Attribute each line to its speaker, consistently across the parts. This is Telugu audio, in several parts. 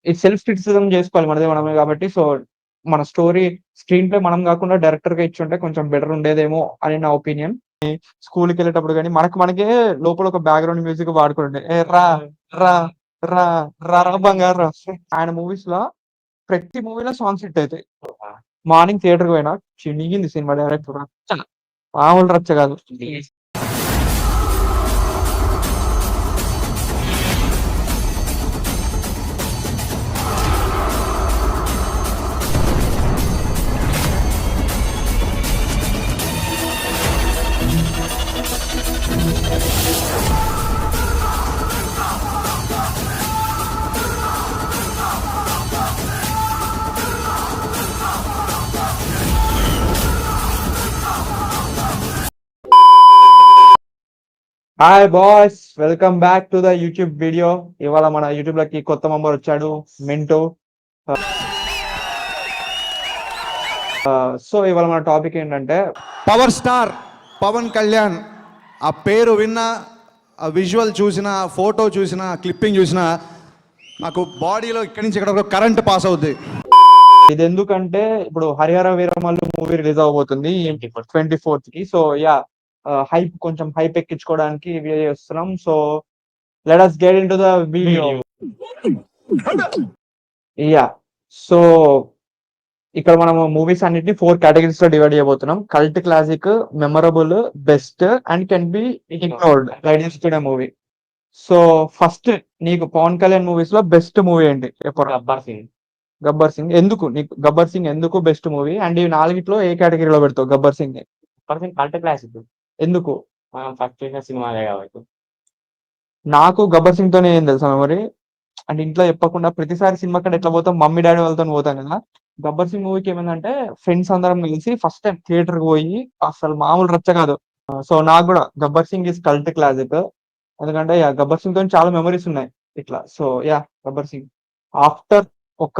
Speaker 1: ఇది సెల్ఫ్ క్రిటిసిజం చేసుకోవాలి మనదే మనమే కాబట్టి. సో, మన స్టోరీ స్క్రీన్ ప్లే మనం గాకుండా డైరెక్టర్‌గా ఇచ్చుంటే కొంచెం బెటర్ ఉండేదేమో అని నా ఒపీనియన్. స్కూలుకెళ్ళేటప్పుడు గాని మనకే లోపల ఒక బ్యాక్‌గ్రౌండ్ మ్యూజిక్ పాడుకుంటుండే. ఏ రా రా రా రా రా బంగారం. ఆయన మూవీస్‌లో ప్రతి మూవీలో సాంగ్స్ హిట్ అయితాయి. మార్నింగ్ థియేటర్‌కి పోయినా చినిగింది సినిమా డైరెక్టర్ రచ్చ. మామూలు రచ్చ కాదు. Hi boys! Welcome back to the YouTube video. ఇవాళ మన యూట్యూబ్‌లోకి కొత్త మెంబర్ వచ్చాడు మింటూ. సో, ఇవాళ మన టాపిక్ ఏంటంటే
Speaker 2: పవర్ స్టార్ పవన్ కళ్యాణ్. ఆ పేరు విన్నా, ఆ విజువల్ చూసినా, ఫోటో చూసినా, క్లిప్పింగ్ చూసినా నాకు బాడీలో ఇక్కడి నుంచి ఇక్కడ కరెంట్ పాస్ అవుద్ది.
Speaker 1: ఇదెందుకంటే ఇప్పుడు 'హరిహర వీరమల్లు' మూవీ రిలీజ్ అవ్వబోతుంది 24కి. సో, కొంచెం హైప్ ఎక్కించుకోవడానికి వీడియో చేస్తున్నాం. So, let us get into the video. Yeah! So, ఇక్కడ మనము మూవీస్ అన్నిటిని 4 కేటగరీస్‌లో డివైడ్ చేయబోతున్నాం. Cult classic, memorable, best and can be ignored. Guidance today movie. So, first నీకు 'పవన్ కళ్యాణ్' మూవీస్‌లో బెస్ట్ మూవీ ఏంటి చెప్పురా? 'గబ్బర్ సింగ్' ఎందుకు? నీకు 'గబ్బర్ సింగ్' ఎందుకు బెస్ట్ మూవీ? అండ్ ఈ నాలుగిట్లో ఏ కేటగరీలో పెడతావు 'గబ్బర్ సింగ్‌ని'?
Speaker 3: Cult classic.
Speaker 1: ఎందుకు?
Speaker 3: మనం ఫస్ట్ చూసిన సినిమాలే కాబట్టి.
Speaker 1: నాకు 'గబ్బర్ సింగ్‌తోనే ఏం తెలుసా మెమరీ? అంటే ఇంట్లో చెప్పకుండా ప్రతిసారి సినిమాకి ఎట్లా పోతాం మమ్మీ, డ్యాడీ వాళ్ళతోని పోతాం కదా! 'గబ్బర్ సింగ్' మూవీకి ఏమైందంటే ఫ్రెండ్స్ అందరం కలిసి ఫస్ట్ టైమ్ థియేటర్‌కి పోయి అసలు మామూలు రచ్చ కాదు. సో, నాకు గూడా 'Gabbar Singh' is cult classic. ఎందుకంటే 'గబ్బర్ సింగ్‌తోని' చాలా మెమోరీస్ ఉన్నాయి ఇట్లా. సో, 'గబ్బర్ సింగ్' ఆఫ్టర్ ఒక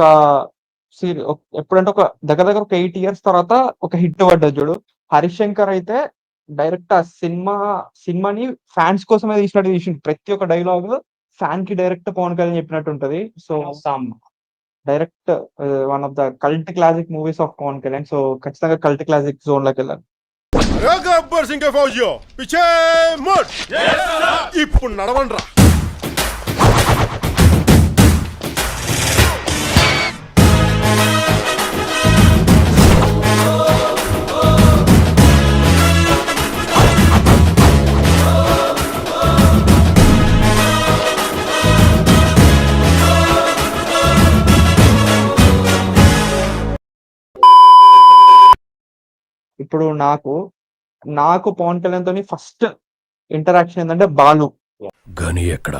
Speaker 1: ఎప్పుడంటే ఒక దగ్గర దగ్గర ఒక 8 ఇయర్స్ తర్వాత ఒక హిట్ పడ్డది చూడు. 'హరిశంకర్' అయితే డైరెక్ట్ ఆ సినిమాని ఫ్యాన్స్ కోసమే తీసినట్టు తీసిండు. ప్రతి ఒక్క డైలాగ్ ఫ్యాన్‌కి డైరెక్ట్ పవన్ కళ్యాణ్ చెప్పినట్టు ఉంటది. So, direct one of the cult classic movies of Pawan Kalyan. So, ఖచ్చితంగా కల్ట్ క్లాసిక్ జోన్‌లోకెళ్ళాలి.
Speaker 4: గబ్బర్ సింగ్ ఫౌజియో పిచ్చే మోడ్ ఇప్పుడు నడవండ్రా.
Speaker 1: ఇప్పుడు నాకు పవన్ కళ్యాణ్‌తోని ఫస్ట్ ఇంటరాక్షన్ ఏందంటే 'బాలు'.
Speaker 4: గని ఎక్కడ?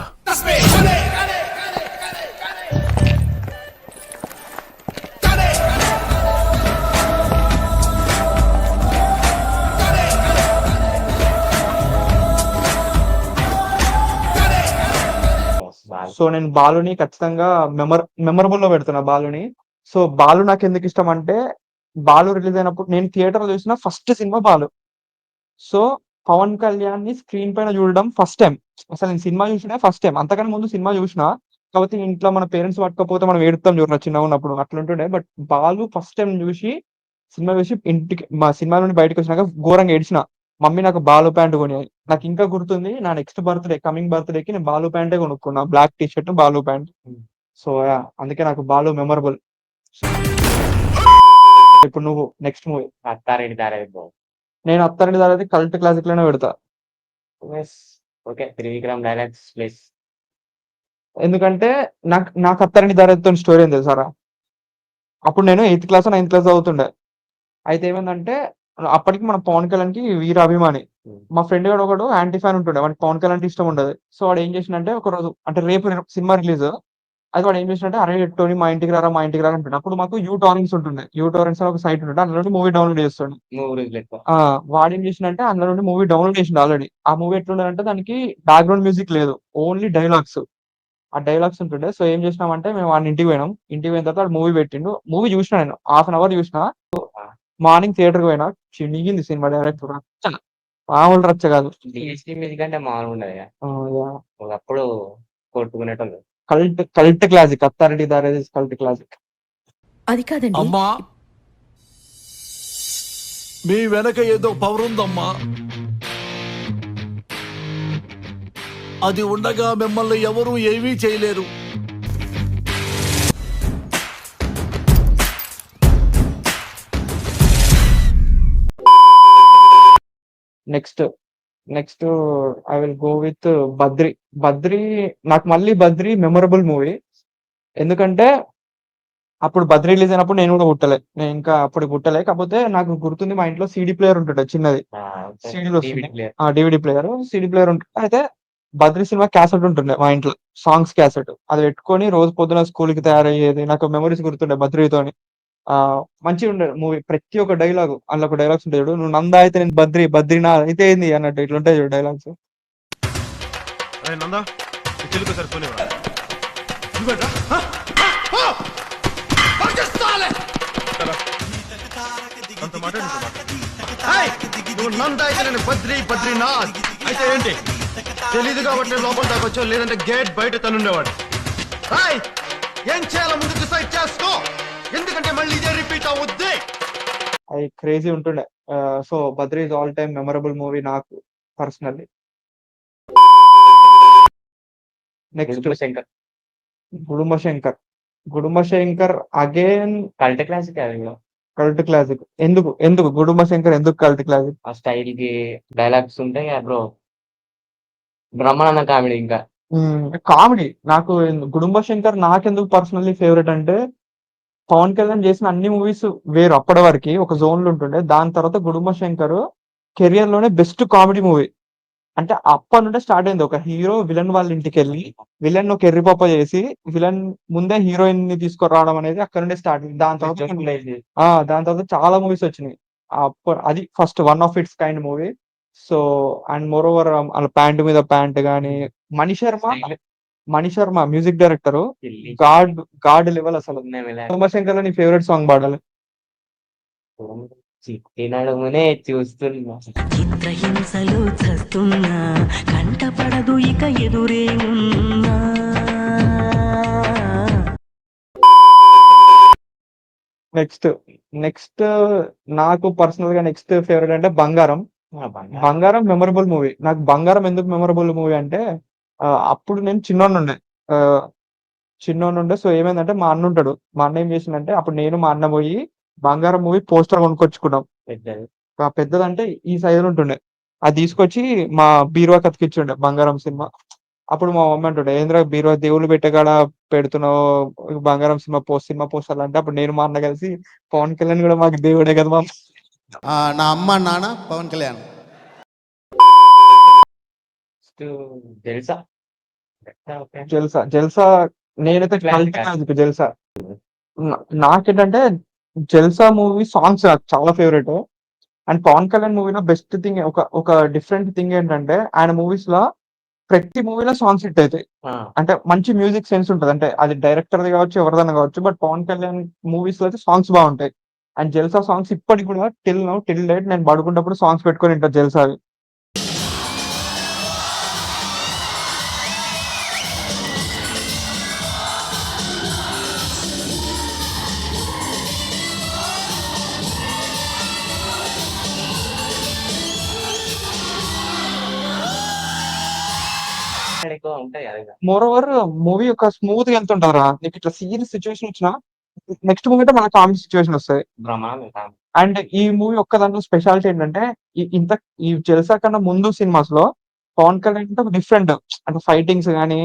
Speaker 1: సో, నేను 'బాలుని' ఖచ్చితంగా మెమరబుల్‌లో పెడుతున్నా 'బాలుని'. సో, 'బాలు' నాకెందుకిష్టం అంటే 'బాలు' రిలీజ్ అయినప్పుడు నేను థియేటర్‌లో చూసిన ఫస్ట్ సినిమా 'బాలు'. సో, పవన్ కళ్యాణ్‌ని స్క్రీన్ పైన చూడడం ఫస్ట్ టైమ్. అసలు నేను సినిమా చూసుడే ఫస్ట్ టైమ్. అంతకన్నా ముందు సినిమా చూసినా. కాపోతే ఇంట్లో మన పేరెంట్స్ పట్టుకపోతే మనం ఏడుత్తాం చూడురా చిన్నగున్నప్పుడు అట్లుంటుండే. బట్ 'బాలు' ఫస్ట్ టైమ్ సినిమా చూసి మా సినిమా నుండి బయటకొచ్చినాక ఘోరంగా ఏడ్చిన. మమ్మీ నాకు 'బాలు' ప్యాంట్ కొనియాలి. నాకింకా గుర్తుంది. నా నెక్స్ట్ కమింగ్ బర్త్‌డేకి నేను 'బాలు' ప్యాంటే కొనుక్కున్నా. Black T shirt, 'Balu' pant. So, అందుకే నాకు 'బాలు' మెమరబుల్. ఇప్పుడు నువ్వు నెక్స్ట్ మూవీ.
Speaker 3: 'అత్తారింటి దారేది'
Speaker 1: నేను 'అత్తారింటి దారేది' కల్ట్ క్లాసిక్‌లోనే పెడతా.
Speaker 3: ఓకే. త్రివిక్రమ్ డైలాగ్స్ ప్లస్
Speaker 1: ఎందుకంటే నాకు 'అత్తారింటి దారేదితోని' స్టోరీ ఏం తెలుసారా? అప్పుడు నేను 8థ్ క్లాసో, 9థ్ క్లాసో చదువుతుండే. అయితే ఏమైందంటే అప్పటికి మన పవన్ కళ్యాణ్‌కి వీర అభిమాని. మా ఫ్రెండ్ గాడు ఒకడు యాంటీ ఫ్యాన్ ఉంటుండే. వాడికి పవన్ కళ్యాణ్ అంటే ఇష్టం ఉండదు. సో, వాడు ఏం చేసిండంటే ఒకరోజు అంటే రేపు సినిమా రిలీజ్. అయితే వాడు ఏం చేసిండంటే, "అరే టోనీ మా ఇంటికి రారా, మా ఇంటికి రారా" అంటుండే. అప్పుడు మాకు యూటారెంట్స్ ఉంటుండే. యూటారెంట్స్ అని ఒక సైట్ ఉంటుండే. అందులో నుండి మూవీ డౌన్‌లోడ్ చేస్తుండే.
Speaker 3: మూవీస్ లెక్క.
Speaker 1: వాడేం చేసిండంటే అందులో నుండి మూవీ డౌన్‌లోడ్ చేసిండు ఆల్రెడీ. ఆ మూవీ ఎట్లుండదంటే దానికి బ్యాక్‌గ్రౌండ్ మ్యూజిక్ లేదు. Only dialogues. ఆ డైలాగ్స్ ఉంటుండే. సో, ఏం చేసినామంటే మేము వాని ఇంటికి పోయినాం. ఇంటికి పోయిన తర్వాత వాడు మూవీ పెట్టిండు. మూవీ చూసినా నేను. హాఫ్ అన్ అవర్ చూసినా. మార్నింగ్ థియేటర్‌కి పోయినా. చినిగింది సినిమా డైరెక్ట్ రచ్చ. మామూలు రచ్చ కాదు.
Speaker 3: డీఎస్‌పీ మ్యూజిక్ అంటే మామూలుగా ఉండదు ఇగ.
Speaker 1: యాహ్!
Speaker 3: ఒకప్పుడు కొట్టుకునేటోళ్ళు.
Speaker 1: Cult classic. అథారిటీ దారేది కల్ట్ క్లాసిక్.
Speaker 5: అది కాదండి.
Speaker 6: అమ్మా మీ వెనక ఏదో పవర్ ఉందమ్మా. అది ఉండగా మిమ్మల్ని ఎవరూ ఏమీ చేయలేరు.
Speaker 1: Next I will go with Badri. నాకు మళ్ళీ బద్రి మెమొరబుల్ మూవీ. ఎందుకంటే అప్పుడు బద్రి రిలీజ్ అయినప్పుడు నేను కూడా పుట్టలే. నేను ఇంకా అప్పుడు పుట్టలే. కాకపోతే నాకు గుర్తుంది, మా ఇంట్లో సీడీ ప్లేయర్ ఉంటుండే చిన్నది. సీడీలు వస్తుంది, డివిడి ప్లేయర్, సీడీ ప్లేయర్ ఉంటుంది. అయితే బద్రి సినిమా క్యాసెట్ ఉంటుండే మా ఇంట్లో, సాంగ్స్ క్యాసెట్. అది పెట్టుకొని రోజు పొద్దున స్కూల్ కి తయారయ్యేది. నాకు మెమరీస్ గుర్తుండే బద్రితోని. మంచిగా ఉండే మూవీ. ప్రతి ఒక్క డైలాగ్, అందులో ఒక డైలాగ్స్ ఉంటాయి చూడు, నువ్వు నందా అయితే నేను బద్రి నా అయితే ఏంది అన్నట్టు ఇట్లుంటాయి చూడు డైలాగ్స్.
Speaker 4: నందా తెలుగు సార్ కొనేవా అంత నందా అయితే నేను బద్రీనాథ్ అయితే ఏంటి తెలీదు కాబట్టి లోపల దాకొచ్చో, లేదంటే గేట్ బయట తనుండేవాడు. ఏం చేయాలో ముందు డిసైడ్ చేసుకో, ఎందుకంటే మళ్ళీ ఇదే రిపీట్ అవుద్ది.
Speaker 1: అది క్రేజీ ఉంటుండే. So Badri is all time memorable movie నాకు personally. Next
Speaker 3: Shankar.
Speaker 1: Gudumba Shankar again
Speaker 3: cult classic అది కూడా.
Speaker 1: Cult classic. ఎందుకు గుడుంబ శంకర్ ఎందుకు కల్ట్ క్లాసిక్?
Speaker 3: ఆ స్టైల్ కి డైలాగ్స్ ఉంటాయి బ్రో. బ్రహ్మానంద కామెడీ ఇంకా.
Speaker 1: కామెడీ. నాకు గుడుంబ శంకర్ నాకెందుకు పర్సనల్లీ ఫేవరెట్ అంటే, పవన్ కళ్యాణ్ చేసిన అన్ని మూవీస్ వేరు అప్పటి వరకు ఒక జోన్ లో ఉంటుండే. దాని తర్వాత గుడుంబ శంకర్ కెరియర్ లోనే బెస్ట్ కామెడీ మూవీ. అంటే అప్పటి నుండే స్టార్ట్ అయింది. ఒక హీరో విలన్ వాళ్ళ ఇంటికి వెళ్ళి విలన్ ఒక ఎర్రిపప్ప చేసి విలన్ ముందే హీరోయిన్ ని తీసుకురావడం అనేది అక్కడ నుండే స్టార్ట్ అయింది. దాని తర్వాత చాలా మూవీస్ వచ్చినాయి. అది first one of its kind movie. So and moreover అలా ప్యాంట్ మీద ప్యాంట్ గానీ, Manisharma music director God level అసలు. గుడుంబ శంకర్ లో నీ ఫేవరెట్ సాంగ్ పాడాలి.
Speaker 3: తినడమునే చూస్తున్నా,
Speaker 5: చిత్రహింసలు చస్తున్నా, కంటపడదు ఇక ఎదురే ఉన్నా.
Speaker 1: నెక్స్ట్ నాకు పర్సనల్ గా నెక్స్ట్ ఫేవరెట్ అంటే బంగారం. Memorable movie. నాకు బంగారం ఎందుకు మెమరబుల్ మూవీ అంటే, అప్పుడు నేను చిన్నోనుండే. సో ఏమైందంటే మా అన్న ఉంటాడు. మా అన్న ఏం చేసిందంటే, అప్పుడు నేను మా అన్న పోయి బంగారం మూవీ పోస్టర్ కొనుక్కొచ్చుకున్నాం.
Speaker 3: పెద్దది.
Speaker 1: పెద్దదంటే ఈ సైజు ఉంటుండే. అది తీసుకొచ్చి మా బీరువా కతికిచ్చుండే బంగారం సినిమా. అప్పుడు మా మమ్మీ అంటుండే, ఏంద్రా బీరువా దేవుళ్ళు పెట్టగాడ పెడుతున్నావు బంగారం సినిమా పోస్టర్లు అంటే, అప్పుడు నేను మా అన్న కలిసి పవన్ కళ్యాణ్ కూడా మాకు దేవుడే కదా మా.
Speaker 2: నా అమ్మ నాన్న పవన్ కళ్యాణ్.
Speaker 1: జల్సా నేనైతే జల్సా. నాకేంటంటే జల్సా మూవీ సాంగ్స్ నాకు చాలా ఫేవరెట్. అండ్ పవన్ కళ్యాణ్ మూవీలో బెస్ట్ థింగ్, ఒక డిఫరెంట్ థింగ్ ఏంటంటే, ఆయన మూవీస్ లో ప్రతి మూవీలో సాంగ్స్ హిట్ అవుతాయి. అంటే మంచి మ్యూజిక్ సెన్స్ ఉంటుంది. అంటే అది డైరెక్టర్ కావచ్చు, ఎవరిదైనా కావచ్చు, బట్ పవన్ కళ్యాణ్ మూవీస్ లో అయితే సాంగ్స్ బాగుంటాయి. అండ్ జల్సా సాంగ్స్ ఇప్పటికి కూడా టిల్ డేట్ నేను పడుకున్నప్పుడు సాంగ్స్ పెట్టుకొని వింటా జల్సావి. మోర్ ఓవర్ మూవీ ఒక స్మూత్ గా వెళ్తుంటారా. నీకు ఇట్లా సీరియస్ సిచ్యువేషన్ వచ్చినా నెక్స్ట్ మూవీ అంటే మన కామెడీ సిచ్యువేషన్ వస్తాయి. అండ్ ఈ మూవీ ఒక్క దాంట్లో స్పెషాలిటీ ఏంటంటే, ఈ జల్సా కన్నా ముందు సినిమాస్ లో పవన్ కళ్యాణ్ అంటే డిఫరెంట్. అంటే ఫైటింగ్స్ గానీ,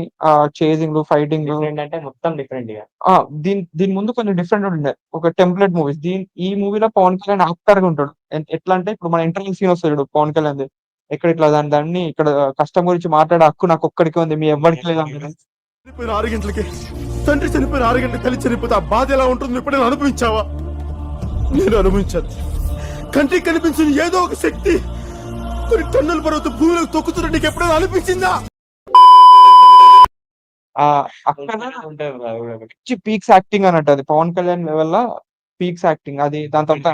Speaker 1: ఫైటింగ్
Speaker 3: అంటే మొత్తం డిఫరెంట్ గా.
Speaker 1: దీని ముందు కొంచెం డిఫరెంట్ ఉండే, ఒక టెంప్లెట్ మూవీస్. ఈ మూవీలో పవన్ కళ్యాణ్ యాక్టర్ గా ఉంటాడు. ఎట్లా అంటే, ఇప్పుడు మన ఇంటర్వ్యూ సీన్ వస్తాడు చూడు పవన్ కళ్యాణ్, ఎక్కడ ఇట్లా దాన్ని ఇక్కడ కష్టం గురించి మాట్లాడే హక్కు నాకు ఒక్కడికి ఉంది, మీ ఎవ్వరికి లేదు అంటే.
Speaker 4: చనిపోయిన 6 గంటలకి తండ్రి చనిపోయిన 6 గంటలకి తల్లి చనిపోతే ఆ బాధ ఎలా ఉంటుంది ఇప్పుడు నేను అనుభవించావా? నేను అనుభవించాను. కంటికి కనిపించిన ఏదో ఒక శక్తి కొన్ని టన్నుల పర్వతం భూమిలోకి తొక్కుతున్నట్టు నీకు ఎప్పుడైనా అనిపించిందా?
Speaker 1: అక్కడ పీక్స్ యాక్టింగ్ అన్నట్టు, అది పవన్ కళ్యాణ్ లెవెల్ లో పీక్స్ యాక్టింగ్. అది దాని తర్వాత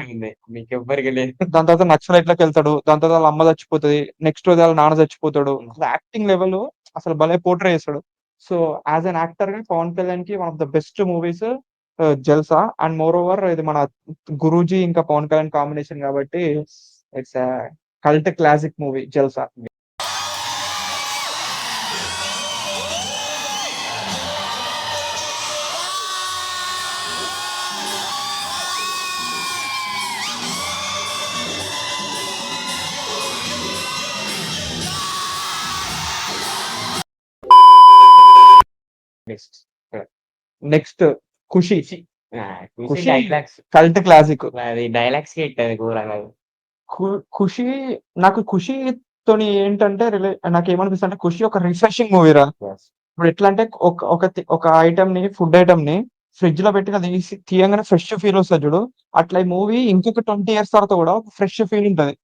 Speaker 3: మీకు ఎవ్వరికి లేదు.
Speaker 1: దాని తర్వాత నక్సలైట్ లోకి వెళ్తాడు. దాని తర్వాత వాళ్ళ అమ్మ చచ్చిపోతుంది. నెక్స్ట్ రోజు వాళ్ళ నాన్న చచ్చిపోతాడు. యాక్టింగ్ లెవెల్ అసలు భలే పోర్ట్రే చేస్తాడు. సో యాజ్ అన్ యాక్టర్ గా పవన్ కళ్యాణ్ కి one of the best movies Jalsa. And moreover ఇది మన గురూజీ ఇంకా పవన్ కళ్యాణ్ కాంబినేషన్ కాబట్టి it's cult classic movie Jalsa.
Speaker 3: Next
Speaker 1: next Kushi.
Speaker 3: Kushi dialogues,
Speaker 1: cult classic.
Speaker 3: అది డైలాగ్స్ కి ఇట్టది ఘోరంగా.
Speaker 1: ఖుషి నాకు ఖుషితోని ఏంటంటే నాకేమనిపిస్తుంది అంటే ఖుషి ఒక రిఫ్రెషింగ్ మూవీరా. ఇప్పుడు ఎట్లా అంటే ఒక ఐటమ్ ని ఫుడ్ ఐటమ్ ని ఫ్రిడ్జ్ లో పెట్టి అది తీయంగానే ఫ్రెష్ ఫీల్ వస్తుంది చూడు. అట్లా ఈ మూవీ ఇంకొక 20 years తర్వాత కూడా ఒక ఫ్రెష్ ఫీల్ ఉంటది.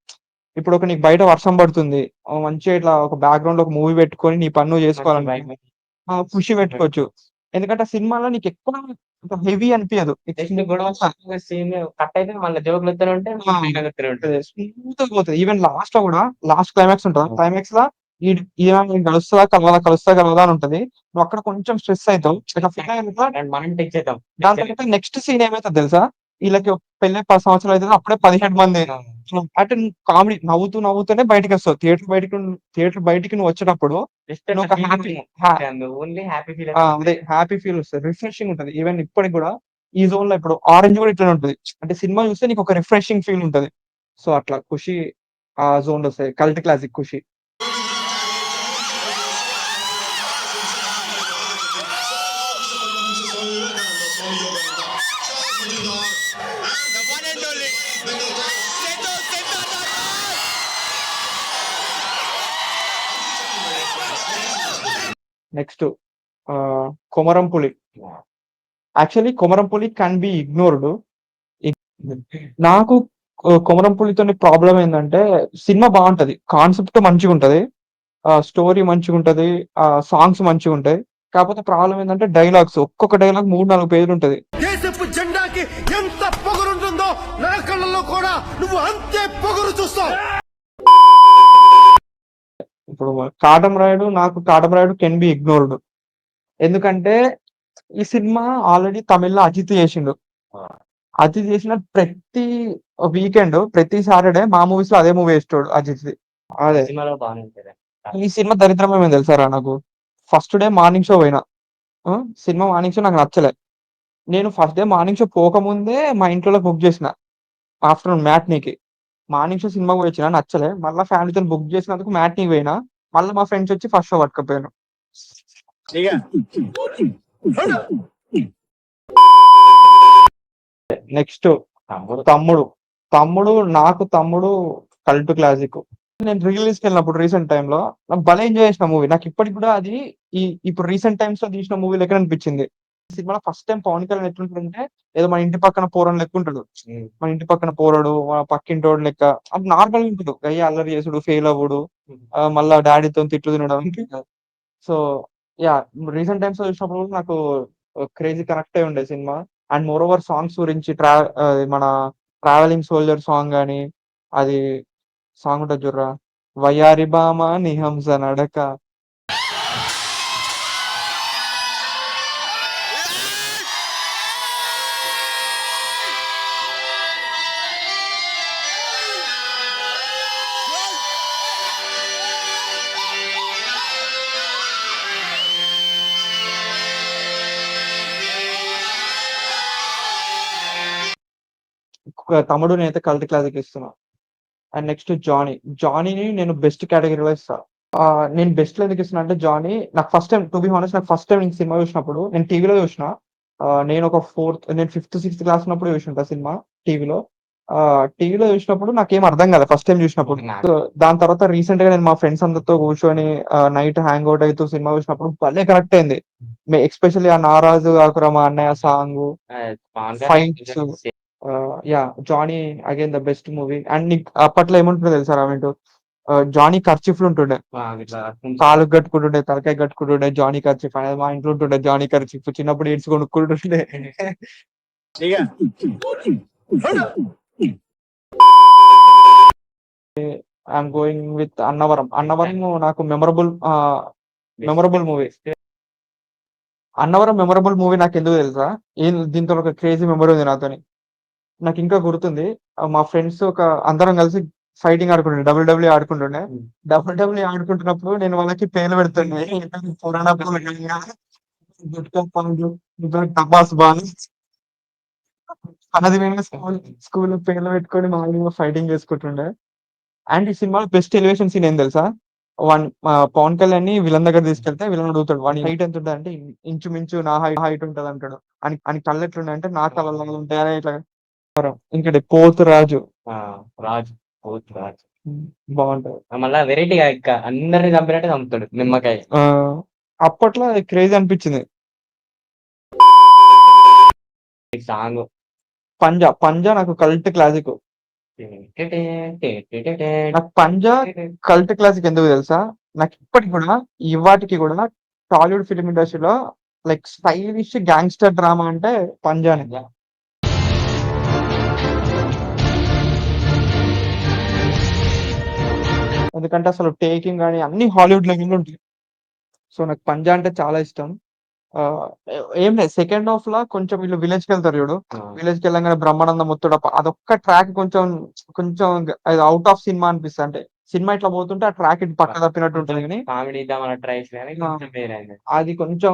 Speaker 1: ఇప్పుడు నీకు బయట వర్షం పడుతుంది, మంచిగా ఇట్లా ఒక బ్యాక్గ్రౌండ్ లో ఒక మూవీ పెట్టుకొని నీ పని నువ్వు చేసుకోవాలనుకో, ఖుషి పెట్టుకోవచ్చు. ఎందుకంటే ఆ సినిమాలో నీకు ఎక్కువ హెవీ అనిపించదు.
Speaker 3: నెక్స్ట్ గొడవ సీన్ కట్ అయితే మళ్ళీ జోకులు వస్తూనే ఉంటే
Speaker 1: స్మూత్ గా పోతుంది. ఈవెన్ లాస్ట్ లో కూడా లాస్ట్ క్లైమాక్స్ ఉంటుంది. క్లైమాక్స్ లో కలుస్తుందా కలవదా అని ఉంటది. నువ్వు అక్కడ కొంచెం స్ట్రెస్ అవుతావు.
Speaker 3: మనం టెక్ చేద్దాం.
Speaker 1: దాని తర్వాత నెక్స్ట్ సీన్ ఏమైతుంది తెలుసా? వీళ్ళకి పెళ్ళి 10 సంవత్సరాలు అవుతుంది, అప్పుడే 17 మంది. అంటే కామెడీ నవ్వుతూనే బయటకి వస్తావు. థియేటర్ బయటికి నువ్వు వచ్చేటప్పుడు నువ్వు ఒక
Speaker 3: ఓన్లీ హ్యాపీ ఫీల్.
Speaker 1: అదే హ్యాపీ ఫీల్ వస్తుంది, రిఫ్రెషింగ్ ఉంటది. ఈవెన్ ఇప్పటికి కూడా ఈ జోన్ లో ఇప్పుడు ఆరెంజ్ కూడా ఇట్లా ఉంటది. అంటే సినిమా చూస్తే నీకు ఒక రిఫ్రెషింగ్ ఫీల్ ఉంటది. సో అట్లా ఖుషి ఆ జోన్ లో వస్తాయి. కల్ట్ క్లాసిక్ ఖుషి. నెక్స్ట్ కొమరం పులి. యాక్చువల్లీ కొమరం పులి క్యాన్ బి ఇగ్నోర్డ్. నాకు కొమరం పులితో ప్రాబ్లం ఏంటంటే సినిమా బాగుంటది, కాన్సెప్ట్ మంచిగా ఉంటది, స్టోరీ మంచిగా ఉంటది, సాంగ్స్ మంచిగా ఉంటాయి. కాకపోతే ప్రాబ్లం ఏంటంటే డైలాగ్స్, ఒక్కొక్క డైలాగ్ 3-4 పేజీలు ఉంటది.
Speaker 4: దేశపు జెండాకి ఎంత పొగరుంటుందో నా కళ్ళలో కూడా నువ్వు అంతే పొగరు చూస్తావు.
Speaker 1: ఇప్పుడు నాకు కాటమరాయుడు కెన్ బి ఇగ్నోర్డ్. ఎందుకంటే ఈ సినిమా ఆల్రెడీ తమిళ్లో అజిత్ చేసిండు. అజిత్ చేసిన ప్రతి వీకెండ్, ప్రతి సాటర్డే మా మూవీస్ లో అదే మూవీ వేస్తాడు అజిత్. అదే
Speaker 3: సినిమాలో బాగానే ఉంటుంది.
Speaker 1: ఈ సినిమా దరిద్రం ఏమైంది తెలుసారా? నాకు ఫస్ట్ డే మార్నింగ్ షో పోయినా. సినిమా మార్నింగ్ షో నాకు నచ్చలే. నేను ఫస్ట్ డే మార్నింగ్ షో పోకముందే మా ఇంట్లో బుక్ చేసిన ఆఫ్టర్నూన్ మ్యాట్నీకి. మార్నింగ్ షో సినిమా వచ్చిన నచ్చలే, మళ్ళీ ఫ్యామిలీతో బుక్ చేసినందుకు మ్యాట్నీకి పోయినా. మళ్ళీ మా ఫ్రెండ్స్ వచ్చి ఫస్ట్ షో పట్టుకపోయాను. నెక్స్ట్ తమ్ముడు. తమ్ముడు కల్ట్ క్లాసిక్. నేను రిలీజ్ కి వెళ్ళినప్పుడు రీసెంట్ టైమ్ లో నాకు భలే ఎంజాయ్ చేసిన మూవీ. నాకు ఇప్పటికి కూడా అది ఇప్పుడు రీసెంట్ టైమ్స్ లో తీసిన మూవీ లెక్క అనిపించింది. సినిమా ఫస్ట్ టైం పవన్ కళ్యాణ్ ఎట్లుంటుందంటే ఏదో మన ఇంటి పక్కన పోరడు లెక్క ఉంటాడు. మన ఇంటి పక్కన పోరడు, మన పక్కింటోడు లెక్క అది నార్మల్ ఉంటుంది. గయ్య అల్లరి చేసుడు, ఫెయిల్ అవ్వడు, మళ్ళా డాడీతో తిట్లు తినడం. సో యా, రీసెంట్ టైమ్స్ లో చూసినప్పుడు నాకు క్రేజీ కనెక్ట్ అయి ఉండే cinema. And more over songs గురించి మన ట్రావెలింగ్ సోల్జర్ సాంగ్ గాని, అది సాంగ్ ఉంటుంది చూడరా, వయ్యారి బామ నిహంస నడక. తమ్ముడు నేనైతే కల్ట్ క్లాసిక్ ఇస్తున్నా. అండ్ నెక్స్ట్ జానీని నేను బెస్ట్ కేటగిరీలో ఇస్తా. నేను బెస్ట్ లో ఎందుకు ఇస్తున్నా అంటే జానీ నాకు first time, to be honest, నాకు ఫస్ట్ టైం నేను సినిమా చూసినప్పుడు నేను టీవీలో చూసిన. నేను 5th-6th క్లాస్ ఉన్నప్పుడు చూసిన సినిమా టీవీలో. టీవీలో చూసినప్పుడు నాకేం అర్థం కాలేదు ఫస్ట్ టైం చూసినప్పుడు. సో దాని తర్వాత రీసెంట్ గా నేను మా ఫ్రెండ్స్ అందరితో కూర్చొని నైట్ హ్యాంగ్ అవుట్ అవుతూ సినిమా చూసినప్పుడు భలే కనెక్ట్ అయింది. ఎస్పెషల్లీ ఆ నారాజు కాకురా మా అన్నయ్య song, fights. Yeah, Johnny again the best movie. And నీకు అప్పట్లో ఏముంటుందో తెలుసా రామెంటూ? జానీ కర్చీఫ్లు ఉంటుండే, కాలు కట్టుకుంటుండే, తలకాయ కట్టుకుంటుండే. జానీ కర్చీఫ్ అనేది మా ఇంట్లో ఉంటుండే. జానీ కర్చీఫ్ చిన్నప్పుడు ఏడ్స్ కొనుక్కుంటుండే. I'm going with Annavaram. నాకు memorable movie. Annavaram memorable movie నాకెందుకో తెలుసా? దీంతో ఒక క్రేజీ మెమరీ ఉంది నాతోని. నాకింకా గుర్తుంది. మా ఫ్రెండ్స్ అందరం కలిసి ఫైటింగ్ ఆడుకుంటుండే. డబ్ల్యూడబ్ల్యూఈ ఆడుకుంటుండే.
Speaker 3: హ్మ్.
Speaker 1: డబ్ల్యూడబ్ల్యూఈ ఆడుకుంటున్నప్పుడు నేను వాళ్ళకి పేర్లు పెడుతుండే. పురాణ పురుగంగా, గుట్కా పాండు, ఇంకా టపాస్ బాల్ అది మేము స్కూల్‌లో పేర్లు పెట్టుకొని మామూలుగా ఫైటింగ్ చేసుకుంటుండే. అండ్ ఈ సినిమాలో బెస్ట్ ఎలివేషన్ సీన్ ఏం తెలుసా? పవన్ కళ్యాణ్‌ని విలన్ దగ్గర తీసుకెళ్తే విలన్ అడుగుతాడు. వాని హైట్ ఎంతుంటదంటే ఇంచుమించు నా హైట్ ఉంటదంటాడు. ఆని కళ్ళెట్లున్నాయంటే నా కళ్ళలాగా ఉంటాయని ఇట్లా ఇంకోటి పోతురాజు.
Speaker 3: ఆ! రాజు. పోతు రాజు.
Speaker 1: హ్మ్. బావుంటది.
Speaker 3: మళ్ళా వెరైటీగా అందరిని చంపినట్టే చంపుతాడు నిమ్మకాయ.
Speaker 1: ఆ! అప్పట్లో అది క్రేజ్ అనిపించింది.
Speaker 3: ఈ సాంగు.
Speaker 1: 'పంజా' నాకు కల్ట్ క్లాసిక్. నాకు 'పంజా' కల్ట్ క్లాసిక్ ఎందుకో తెలుసా? నాకిప్పటికి గూడా ఇవాటికి గూడా టాలీవుడ్ ఫిల్మ్ ఇండస్ట్రీలో లైక్ స్టైలిష్ గ్యాంగ్‌స్టర్ డ్రామా అంటే 'పంజానే'. ఎందుకంటే అసలు టేకింగ్ గాని అన్నీ హాలీవుడ్ లెవెల్‌లో ఉంటాయి. సో, నాకు 'పంజా' అంటే చాలా ఇష్టం. ఆహ్, ఏం లేదు సెకండ్ హాఫ్‌ల కొంచెం వీళ్ళు విలేజ్‌కెళ్తారు చూడు.
Speaker 3: ఆ!
Speaker 1: విలేజ్‌కెళ్ళంగానే బ్రహ్మానందం ఒత్తుడప్ప అదొక్క ట్రాక్ కొంచెం కొంచెం అది ఔట్ ఆఫ్ సినిమా అనిపిస్తది. అంటే సినిమా ఇట్లా పోతుంటే ఆ ట్రాక్ ఇటు పక్క తప్పినట్టు ఉంటది గానీ
Speaker 3: కామెడీ ఇద్దామన్న ట్రై చేసినా గాని
Speaker 1: ఆ!
Speaker 3: కొంచెం ఫెయిల్ అయింది.
Speaker 1: అది కొంచెం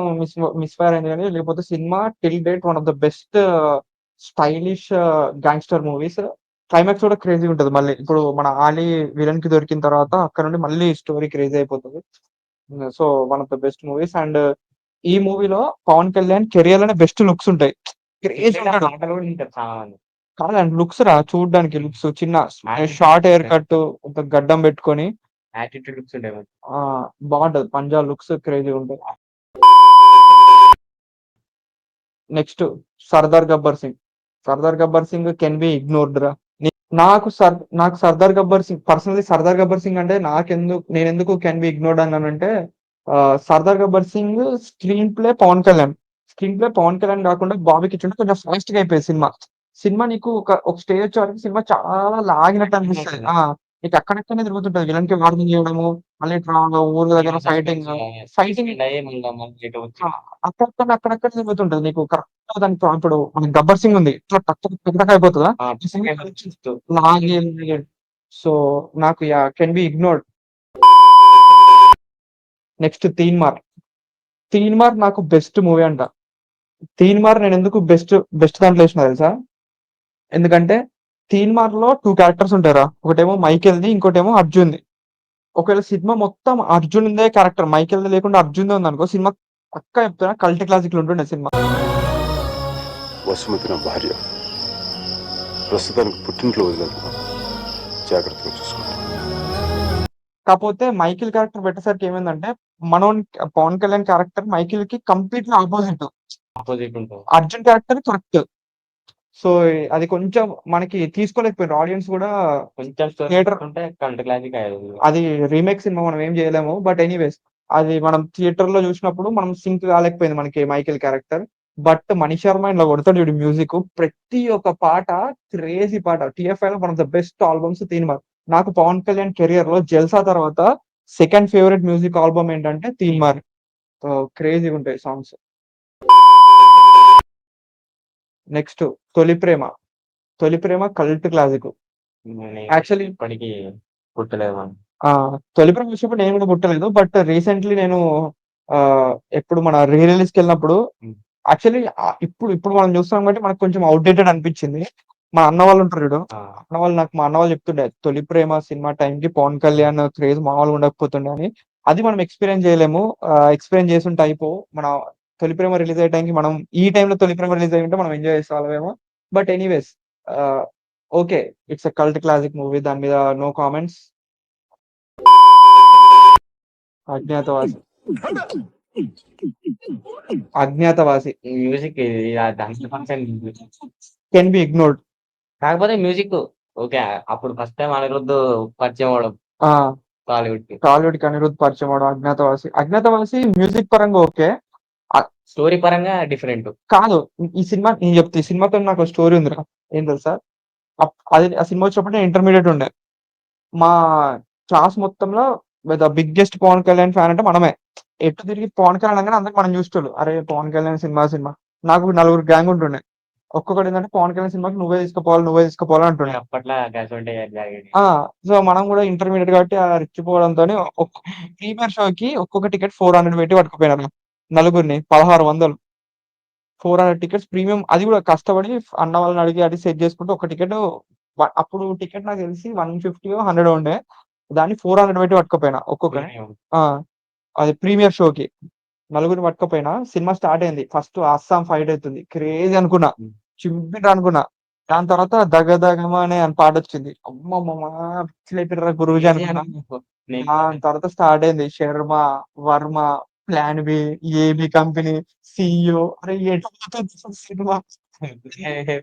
Speaker 1: మిస్‌ఫైర్ అయింది గానీ, లేకపోతే cinema till date one of the best stylish gangster movies. Climax కూడా క్రేజీగా ఉంటది మళ్ళీ. ఇప్పుడు మన 'ఆలీ' విలన్‌కి దొరికిన తర్వాత అక్కడ నుండి మళ్ళీ స్టోరీ క్రేజీ అయిపోతది. So, one of the best movies and ఈ మూవీలో పవన్ కళ్యాణ్ కెరియర్‌లోనే బెస్ట్ లుక్స్ ఉంటాయి. క్రేజీ
Speaker 3: ఇప్పుడైతే ఆ
Speaker 1: ఉంటాడు.
Speaker 3: పాటలు కూడా వింటారు చాలా మంది.
Speaker 1: కాదండి లుక్స్ రా చూడ్డానికి లుక్స్ చిన్న
Speaker 3: యాటిట్యూడ్
Speaker 1: షార్ట్ హెయిర్ కట్, ఒక గడ్డం పెట్టుకొని
Speaker 3: యాటిట్యూడ్ లుక్స్ ఉంటాయి మంచిగా.
Speaker 1: ఆ! బావుంటది. 'పంజా' లుక్స్ క్రేజీగా ఉంటాయి. Next 'Sardaar Gabbar Singh'. 'Sardaar Gabbar Singh' can be ignored రా. నాకు 'సర్దార్ గబ్బర్ సింగ్' పర్సనల్లీ 'సర్దార్ గబ్బర్ సింగ్' అంటే నేనెందుకు కెన్ బి ఇగ్నోర్డ్ అన్నానంటే 'Sardaar Gabbar Singh' screenplay Pawan Kalyan. Screenplay Pawan Kalyan కాకుండా బాబీ కిచెన్ కొంచెం ఫాస్ట్‌గా అయిపోయేది సినిమా. సినిమా నీకు ఒక స్టేజ్ వచ్చే వరకు సినిమా చాలా లాగినట్టు అనిపిస్తది. ఆ! నీకు అక్కడక్కడనే తిరుగుతుంటది. విలన్‌కి వార్నింగ్ ఇవ్వడము, మళ్ళీ ఇటు రావడం, ఊర్ల దగ్గర
Speaker 3: hero
Speaker 1: fighting.
Speaker 3: Suspense
Speaker 1: fighting
Speaker 3: suspend అయ్యి మళ్ళా ఇటు వచ్చి
Speaker 1: ఆ! అక్కడక్కడ తిరుగుతుంటది. నీకు కరెక్ట్‌గా దానికి ఇప్పుడు మనకి 'గబ్బర్ సింగ్' ఉంది. ఇట్లా టక్ టక్ అయిపోతదా?
Speaker 3: ఆ!
Speaker 1: ఈ సినిమా
Speaker 3: చూస్తూ
Speaker 1: లాగి సో, నాకు can be ignored. Next 'Teenmaar'. 'Teenmaar' నాకు బెస్ట్ మూవీ అంట. 'తీన్మార్' నేనెందుకు బెస్ట్ దాంట్లో ఏసినా తెలుసా? ఎందుకంటే 'తీన్మార్‌లో 2 క్యారెక్టర్స్ ఉంటాయిరా. ఒకటేమో 'మైకేల్‌ది' ఇంకోటేమో 'అర్జున్‌ది.' ఒకవేళ సినిమా మొత్తం అర్జున్‌దే క్యారెక్టర్ మైకేల్‌ది లేకుండా అర్జున్‌దే ఉందనుకో సినిమా పక్కా చెప్తున్నా కల్ట్ క్లాసిక్‌లో ఉంటుండే సినిమా.
Speaker 7: వసుమతి నా భార్య ప్రస్తుతానికి పుట్టింట్లో వదిలేదున్నాను జాగ్రత్తగా చూసుకుంటాను
Speaker 1: కాపోతే మైకేల్ క్యారెక్టర్ పెట్టేసరికి ఏమైందంటే పవన్ కళ్యాణ్ క్యారెక్టర్ మైకేల్‌కి కంప్లీట్‌లీ అపోజిట్.
Speaker 3: ఆపోజిట్ ఉంటుంది.
Speaker 1: Arjun character correct. సో, అది కొంచెం మనకి తీసుకోలేకపోయారు. ఆడియన్స్ గూడా
Speaker 3: కొంచెం స్టోరీ
Speaker 1: థియేటర్
Speaker 3: ఉంటే కల్ట్ క్లాసిక్ అయ్యేది.
Speaker 1: అది రీమేక్ సినిమా మనం ఏం జేయలేము. బట్ ఎనీవేస్ అది మనం థియేటర్‌లో జూసినప్పుడు మనం సింక్ కాలేకపోయింది మనకి Michael character. But 'Mani Sharma' ఇందులో కొడతాడు చూడు మ్యూజిక్ ప్రతి ఒక్క పాట క్రేజీ పాట. 'టీఎఫ్ఐలో' one of the best albums 'Teenmaar'. నాకు పవన్ కళ్యాణ్ కెరియర్‌లో 'జల్సా' తర్వాత సెకండ్ ఫేవరెట్ మ్యూజిక్ ఆల్బమ్ ఏంటంటే 'తీన్మార్'. క్రేజీగుంటాయి సాంగ్స్. నెక్స్ట్ 'తొలి ప్రేమ'. 'తొలి ప్రేమ' కల్ట్ క్లాసిక్.
Speaker 3: నేను
Speaker 1: యాక్చువల్లీ
Speaker 3: ఇప్పటికి పుట్టలేదు మనం.
Speaker 1: ఆ! 'తొలి ప్రేమ' చూసినప్పుడు నేను గూడా పుట్టలేదు. బట్ రీసెంట్‌లీ నేను ఎప్పుడు మన రీ రిలీజ్‌కెళ్ళినప్పుడు
Speaker 3: హ్మ్.
Speaker 1: యాక్చువల్లీ ఇప్పుడు మనం చూస్తున్నాం కాబట్టి మనకు కొంచెం ఔట్‌డేటెడ్ అనిపించింది. మా అన్న వాళ్ళు ఉంటారు చూడు.
Speaker 3: ఆ!
Speaker 1: మా అన్న వాళ్ళు చెప్తుండే 'తొలి ప్రేమ' సినిమా టైంకి పవన్ కళ్యాణ్ క్రేజ్ మామూలుగా ఉండకపోతుండే అని. అది మనం ఎక్స్‌పీరియన్స్ చేయలేము. ఎక్స్‌పీరియన్స్ చేసుంటే మన 'తొలి ప్రేమ' రిలీజ్ అయ్యే టైంకి మనం ఈ టైంలో 'తొలి ప్రేమ' రిలీజ్ అయ్యుంటే మనం ఎంజాయ్ చేసేవాళ్ళమేమో. బట్ ఎనీవేస్ ఆహ్, okay. It's a cult classic movie దాని మీద నో కామెంట్స్. 'అజ్ఞాతవాసి'. 'అజ్ఞాతవాసి'
Speaker 3: ఈ మ్యూజిక్ ఇది దాంట్లో ఫంక్షన్
Speaker 1: కెన్ బి ఇగ్నోర్డ్.
Speaker 3: కాకపోతే మ్యూజిక్ ఓకే. అప్పుడు ఫస్ట్ టైమ్ అనిరుద్ పరిచయం అవ్వడం
Speaker 1: ఆ!
Speaker 3: టాలీవుడ్‌కి.
Speaker 1: టాలీవుడ్‌కి అనిరుద్ పరిచయం అవ్వడం 'అజ్ఞాతవాసి'. 'అజ్ఞాతవాసి' మ్యూజిక్ పరంగా ఓకే. ఆహ్,
Speaker 3: స్టోరీ పరంగా డిఫరెంట్.
Speaker 1: కాదు ఈ సినిమా నేను చెప్తా. ఈ సినిమాతోని నాకో స్టోరీ ఉందిరా. ఏం తెలుసా? ఆ సినిమా వచ్చినప్పుడు నేను ఇంటర్మీడియేట్ ఉండే. మా క్లాస్ మొత్తంలో the biggest Pawan Kalyan fan అంటే మనమే. ఎటు తిరిగి పవన్ కళ్యాణ్ అనగానే అందరికి మనం చూసేటోళ్ళు. అరే పవన్ కళ్యాణ్ సినిమా. నాకు నలుగురు గ్యాంగ్ ఉంటుండే. ఒక్కొక్కటి ఏంటంటే పవన్ కళ్యాణ్ సినిమాకి నువ్వే తీసుకుపోవాలి అంటుండే.
Speaker 3: అప్పట్లో గసుంటే జరిగేది.
Speaker 1: ఆ! సో, మనం గూడా ఇంటర్మీడియేట్ కాబట్టి రెచ్చిపోవడంతోని ప్రీమియర్ షోకి ఒక్కొక్క టికెట్ 400 పెట్టి పట్టుకుపోయినారు నలుగురిని. 1600 400 టికెట్స్ ప్రీమియం, అది గూడా కష్టపడి అన్న వాళ్ళని అడిగి అది సెట్ చేసుకుంటే ఒక టికెట్ అప్పుడు టికెట్ నాకు తెలిసి 150 100 ఉండే. దాన్ని 400 పెట్టి పట్టుకుపోయినా ఒక్కొక్కరిని.
Speaker 3: ప్రీమియం.
Speaker 1: ఆ! అది ప్రీమియర్ షోకి. నలుగురిని పట్టుకపోయినా. సినిమా స్టార్ట్ అయింది. ఫస్ట్ అస్సాం ఫైట్ అయితుంది. క్రేజీ అనుకున్నా.
Speaker 3: హ్మ్.
Speaker 1: చింపిర్రు అనుకున్నా. దాని తర్వాత 'దగదగమనే' అని పాటొచ్చింది. అమ్మమ్మా! పిచ్చి లేపిర్రురా గురూజీ
Speaker 3: క్రేజీ
Speaker 1: అనుకున్నా.
Speaker 3: అనుకో. నేను
Speaker 1: దాని తర్వాత స్టార్ట్ అయింది. 'Sharma', 'Varma', 'plan B', 'AB company', 'CEO' అరే ఎటు పోతుంది అసలు సినిమా.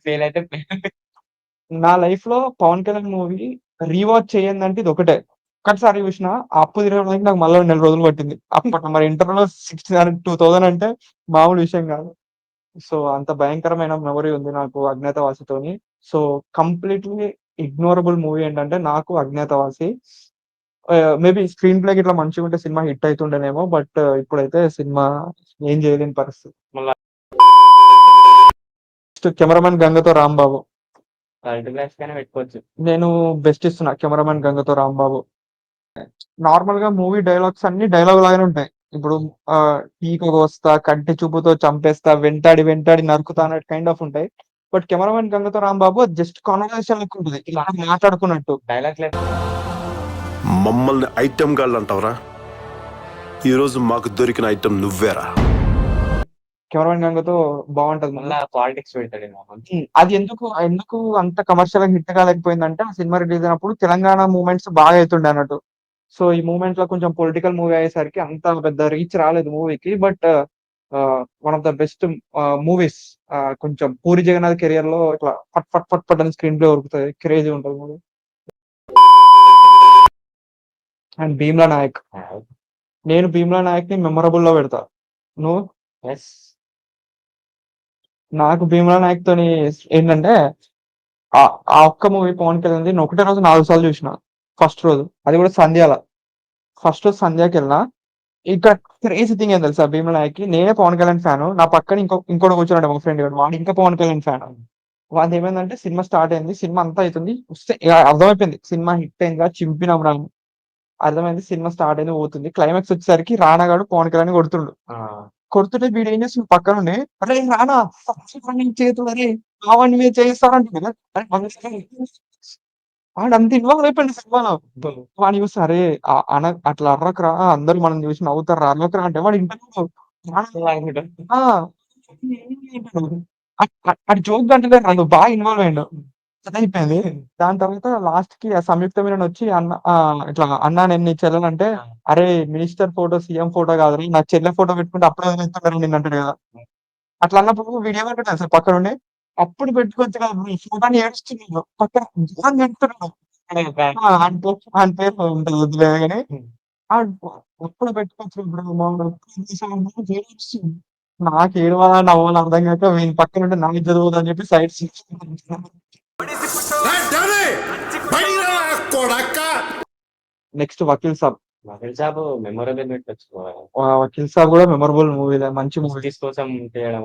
Speaker 3: ఫెయిల్ అయితే
Speaker 1: నా లైఫ్‌లో 'పవన్ కళ్యాణ్' మూవీ రీవాచ్ చేయందంటే ఇదొకటే. ఒక్కసారి చూసినా ఆ అప్పు తిరగడానికి నాకు మళ్ళా నెల రోజులు పట్టింది. అప్పట్లో మరి ఇంటర్‌లో 2000 అంటే మామూలు విషయం కాదు. సో, అంత భయంకరమైన మెమరీ ఉంది నాకు 'అజ్ఞాతవాసితోని.' సో, కంప్లీట్‌లీ ఇగ్నోరబుల్ మూవీ ఏంటంటే నాకు 'అజ్ఞాతవాసి.' మేబీ స్క్రీన్ ప్లే గిట్లా మంచిగుంటే సినిమా హిట్ అయితుండేనేమో. బట్ ఇప్పుడైతే సినిమా ఏం చేయలేని పరిస్థితి.
Speaker 3: మళ్ళా
Speaker 1: నెక్స్ట్ కెమెరామన్ 'గంగతో రాంబాబు.'
Speaker 3: థర్డ్ క్లాస్ కైనా పెట్టుకోవచ్చు.
Speaker 1: నేను బెస్ట్ ఇస్తున్నా 'కెమెరామన్ గంగతో రాంబాబు.' నార్మల్‌గా మూవీ డైలాగ్స్ అన్నీ డైలాగ్ లాగానే ఉంటాయి. ఇప్పుడు "పీక కోస్తా, కంటి చూపుతో చంపేస్తా, వెంటాడి వెంటాడి నరుకుతా" అన్నట్టు కైండ్ ఆఫ్ ఉంటాయి. బట్ 'కెమెరామన్ గంగతో రాంబాబు' అది జస్ట్ కన్వర్జేషన్ లెక్క ఉంటది. ఇలా మాట్లాడుకున్నట్టు.
Speaker 3: డైలాగ్స్
Speaker 7: మమ్మల్ని ఐటెం గాళ్ళు అంటావురా? ఈరోజు మాకు దొరికిన ఐటెం నువ్వేరా.
Speaker 1: 'కెమెరామన్ గంగతో' బావుంటది మూవీ.
Speaker 3: మళ్ళా పాలిటిక్స్ పెడతాడేమో.
Speaker 1: అది ఎందుకు అంత కమర్షియల్‌గా హిట్ కాలేకపోయిందంటే, ఆ సినిమా రిలీజ్ అయినప్పుడు తెలంగాణ మూవ్‌మెంట్స్ బాగా అయితుండే అన్నట్టు. సో, ఈ మూవ్‌మెంట్‌లో కొంచెం పొలిటికల్ మూవీ అయ్యేసరికి అంత పెద్ద రీచ్ రాలేదు మూవీకి. But one of the best movies. కొంచెం 'పూరి జగన్నాథ్' కెరియర్‌లో ఇట్లా ఫట్ ఫట్ ఫట్ ఫట్ అని స్క్రీన్ ప్లే ఉరుకుతది. క్రేజీగా ఉంటది మూవీ. అండ్ 'భీమ్లా నాయక్.' నేను 'భీమ్లా నాయక్‌ని' మెమరబుల్‌లో పెడతా. నువ్వు?
Speaker 3: యెస్.
Speaker 1: నాకు 'భీమ్లా నాయక్‌తోని' ఏంటంటే ఆ ఒక్క మూవీ పవన్ కళ్యాణ్‌ది నేను ఒకటే రోజు 4 సార్లు చూసిన. ఫస్ట్ రోజు. అది కూడా సంధ్యాల. ఫస్ట్ రోజు సంధ్యాకెళ్ళినా. ఇంకా క్రేజీ థింగ్ ఏం తెలుసా 'భీమ్లా నాయక్‌కి' నేనే పవన్ కళ్యాణ్ ఫ్యాను. నా పక్కన ఇంకోడు కూర్చున్నాడు మా ఫ్రెండ్ గాడు. వాడు ఇంకా పవన్ కళ్యాణ్ ఫ్యాన్. వానిదేమైందంటే సినిమా స్టార్ట్ అయింది. సినిమా అంతా అయితుంది. వస్తే ఇగ అర్థమైపోయింది. సినిమా హిట్ అయిందిగా చింపినాంరా అని. అర్థమైంది. సినిమా స్టార్ట్ అయింది పోతుంది. క్లైమాక్స్ వచ్చేసరికి రానా గాడు పవన్ కళ్యాణ్‌ని కొడుతుండు.
Speaker 3: ఆ!
Speaker 1: కొడుతుంటే వీడేం చేస్తుండు పక్కనుండి, "అరేయ్ రానా సబ్సిడీ చేతులు అరేయ్! మావాడిని మీద చేయిస్తారా" అంటుండు. అరే వాడంత ఇన్వాల్వ్ అయిపోయిండు సినిమాలో. వాడిని చూసి అరే అట్లా అరవకురా అందరూ మనల్ని చూసి నవ్వుతారురా అరవకురా అంటే వాడు ఇంటలేడు. ఆ! ఆడు జోక్ అంటలేడు. ఆడు బాగా ఇన్వాల్వ్ అయ్యిండు. అదయిపోయింది. దాని తర్వాత లాస్ట్‌కి ఆ సంయుక్త మీనన్ వచ్చి ఇట్లా "అన్నా నేను నీ చెల్లెలంటే" "అరేయ్! మినిస్టర్ ఫోటో, సీఎం ఫోటో కాదురా నా చెల్లె ఫోటో పెట్టుకుంటే అప్పుడే వదిలేస్తున్నారా నిన్ను" అంటాడు కదా! అట్లా అన్నప్పుడు వీడేమంటాడు తెలుసా పక్కనుండి, "అప్పుడు పెట్టుకోవచ్చు కదా బ్రో! ఫోటో" అని ఏడుస్తున్నాడు. పక్కన ఘోరంగా ఏడుస్తున్నాడు. ఆని పేరు ఉంటది వద్దులే గాని. ఆడు "అప్పుడు పెట్టుకోవచ్చు బ్రో మామూలుగా అప్పుడు తీసామని" ఏడుస్తుంది. నాకు ఏడవాలా? నవ్వాలా? అర్థం కాక వీని పక్కనుండి నా ఇజ్జత్ పోతదని చెప్పి side seat next 'Vakeel Saab.'
Speaker 3: Vakeel Saab memorable పెట్టొచ్చు.
Speaker 1: 'వకీల్ సాబ్' కూడా మెమరబుల్ మూవీలే. మంచి మూవీ.
Speaker 3: జస్టిస్ కోసం చేయడం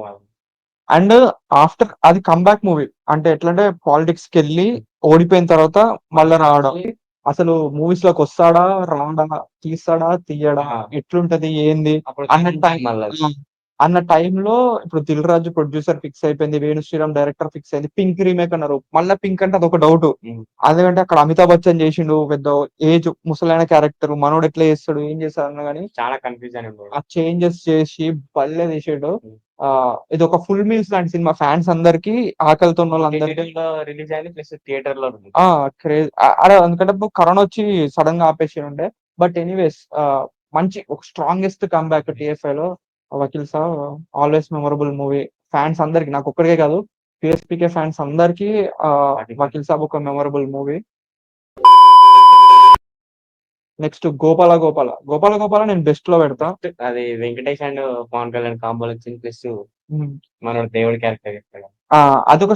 Speaker 1: అండ్ ఆఫ్టర్ అది కమ్‌బ్యాక్ మూవీ. అంటే ఎట్లంటే పాలిటిక్స్‌కెళ్ళి ఓడిపోయిన తర్వాత మళ్ళా రావడం. అసలు మూవీస్‌లోకొస్తాడా? రాడా? తీస్తాడా? తీయడా?
Speaker 3: ఆ!
Speaker 1: ఎట్లుంటది? ఏంది?
Speaker 3: అప్పుడు
Speaker 1: అన్న టైం
Speaker 3: మళ్ళా.
Speaker 1: అన్న టైంలో ఇప్పుడు 'దిల్ రాజు' ప్రొడ్యూసర్ ఫిక్స్ అయిపోయింది. 'వేణు శ్రీరామ్' డైరెక్టర్ ఫిక్స్ అయింది. 'పింక్' రీమేక్ అన్నారు. మళ్ళా 'పింక్' అంటే అదొక డౌటు.
Speaker 3: హ్మ్.
Speaker 1: ఎందుకంటే అక్కడ అమితాబ్ బచ్చన్ చేసిండు. పెద్ద ఏజ్ ముసలాయన క్యారెక్టర్. మనోడు ఎట్లా చేస్తాడు? ఏం చేస్తాడు అన్నా గాని
Speaker 3: చాలా కన్‌ఫ్యూజన్ ఉండేది.
Speaker 1: ఆ చేంజెస్ చేసి భలే తీసిండు.
Speaker 3: హ్మ్.
Speaker 1: ఇదొక ఫుల్ మీల్స్ లాంటి సినిమా. ఫ్యాన్స్ అందరికి ఆకలితో ఉన్నోళ్ళందరికి
Speaker 3: ఓటీటీలో రిలీజ్ అయింది. ప్లస్ థియేటర్‌లో రిలీజ్.
Speaker 1: ఆ! అరే ఎందుకంటే ఇప్పుడు కరోనా వచ్చి సడెన్‌గా ఆపేసిండే. బట్ ఎనీవేస్ మంచి ఒక strongest comeback టీఎఫ్ఐలో 'Vakeel Saab' always memorable movie. Fans అందరికి నాకొక్కడికే కాదు. పీఎస్‌పీకే ఫ్యాన్స్ అందరికి 'వకీల్ సాబ్' ఒక memorable movie. Next 'Gopala Gopala.' 'Gopala Gopala' నేను బెస్ట్‌లో పెడతా.
Speaker 3: అది వెంకటేష్ అండ్ పవన్ కళ్యాణ్ కాంబోలో వచ్చింది. ప్లస్
Speaker 1: హ్మ్.
Speaker 3: మనోడు దేవుడి క్యారెక్టర్ చేస్తాడు.
Speaker 1: ఆ! అదొక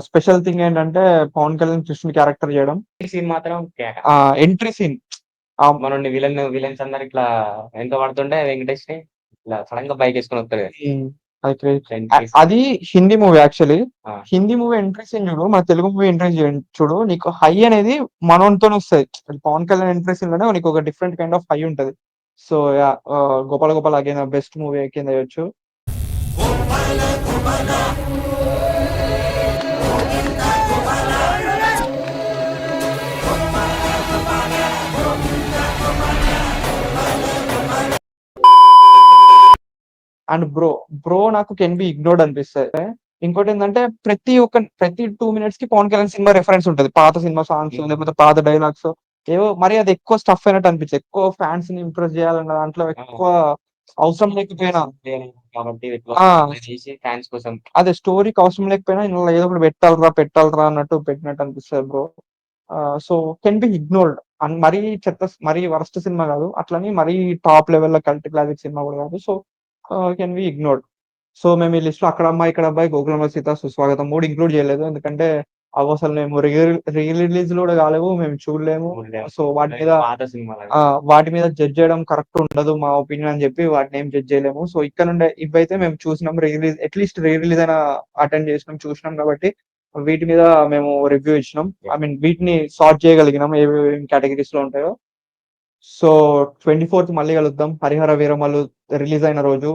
Speaker 1: స్పెషల్ థింగ్ ఏంటంటే పవన్ కళ్యాణ్ కృష్ణుడి క్యారెక్టర్ చేయడం.
Speaker 3: ఈ సీన్ మాత్రం కేక.
Speaker 1: ఎంట్రీ సీన్
Speaker 3: మన విలన్స్ అందరు ఇట్లా వెంట పడుతుంటే వెంకటేష్ ని ఇట్లా సడన్ గా బైక్ వేసుకొని వస్తాడు కదా.
Speaker 1: అది crazy.
Speaker 3: Entries.
Speaker 1: అది హిందీ మూవీ యాక్చువల్లీ.
Speaker 3: ఆ.
Speaker 1: హిందీ మూవీ ఎంట్రీస్ చూడు, మన తెలుగు మూవీ ఎంట్రీస్ చూడు, నీకు హై అనేది మనోనితో వస్తుంది. పవన్ కళ్యాణ్ ఎంట్రీస్ లోనే నీకు ఒక డిఫరెంట్ కైండ్ ఆఫ్ హై ఉంటది. So Gopala Gopal again best movie కింద వేయొచ్చు. అండ్ బ్రో నాకు కెన్ బి ఇగ్నోర్డ్ అనిపిస్తుంది. ఇంకోటి ఏంటంటే ప్రతి 2 minutes కి పవన్ కళ్యాణ్ సినిమా రెఫరెన్స్ ఉంటది. పాత సినిమా సాంగ్స్ లేకపోతే పాత డైలాగ్స్ ఏవో, మరి అది ఎక్కువ స్టఫ్ అయినట్టు అనిపించింది. ఎక్కువ ఫ్యాన్స్ ని ఇంప్రెస్ చేయాలన్న దాంట్లో ఎక్కువ అవసరం లేకపోయినా,
Speaker 3: కాబట్టి
Speaker 1: ఆ.
Speaker 3: చేసి ఫ్యాన్స్ కోసం
Speaker 1: అదే స్టోరీకి అవసరం లేకపోయినా ఇందులో ఏదో ఒకటి పెట్టాలరా అన్నట్టు పెట్టినట్టు అనిపిస్తుంది bro. So can be ignored. And మరీ వరస్ట్ సినిమా కాదు, అట్లని మరీ టాప్ లెవెల్ లో కల్ట్ క్లాసిక్ సినిమా కూడా కాదు. So can be ignored. So మేము ఈ లిస్ట్ లో అక్కడ అమ్మాయి ఇక్కడ అబ్బాయి గోకులంలో సీత సుస్వాగతం 3 ఇంక్లూడ్ చేయలేదు, ఎందుకంటే అవి అసలు మేము రీ రిలీజ్ కూడా కాలేవు, మేము చూడలేము. సో
Speaker 3: పాత సినిమా
Speaker 1: వాటి మీద జడ్జ్ చేయడం కరెక్ట్ ఉండదు మా ఒపీనియన్ అని చెప్పి వాటిని ఏం జడ్జ్ చేయలేము. సో ఇక్కడ నుండి ఇవైతే మేము చూసినాం, అట్లీస్ట్ రీ రిలీజ్ అయినా అటెండ్ చేసినాం, చూసినాం కాబట్టి వీటి మీద మేము రివ్యూ ఇచ్చినాం. ఐ మీన్ వీటిని సార్ట్ చేయగలిగినాం ఏమేమి కేటగిరీస్ లో ఉంటాయో. సో 24th మళ్ళీ కలుద్దాం. హరిహర వీరమల్లు రిలీజ్ అయిన రోజు.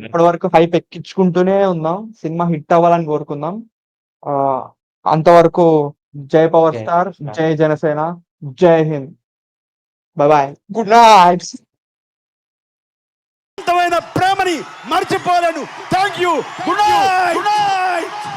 Speaker 1: ఇప్పటి వరకు హైప్ ఎక్కించుకుంటూనే ఉందాం, సినిమా హిట్ అవ్వాలని కోరుకుందాం. అంతవరకు జై పవర్ స్టార్, జై జనసేన, జై హింద్, బాయ్, గుడ్ నైట్.
Speaker 4: ప్రేమని మర్చిపోలేను. Thank you. Good night.